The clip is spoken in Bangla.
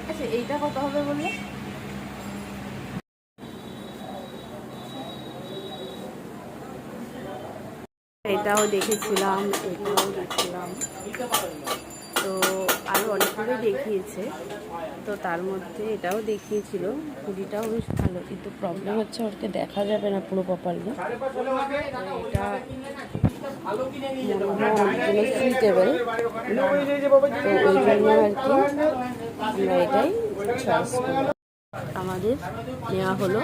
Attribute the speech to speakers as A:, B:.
A: আচ্ছা এইটা কত হবে বললে? এটাও দেখেছিলাম, এটাও দেখছিলাম, তো আরও অনেকগুলোই দেখিয়েছে। তো তার মধ্যে এটাও দেখিয়েছিল, হুডিটাও বেশ ভালো, কিন্তু প্রবলেম হচ্ছে ওরকে দেখা যাবে না পুরো প্রপারলি। এটা মনে হয় অনেকগুলো সুইটেবল, তো ওই জন্য আর কি আমরা এটাই চয়েস করি। আমাদের নেওয়া হলো।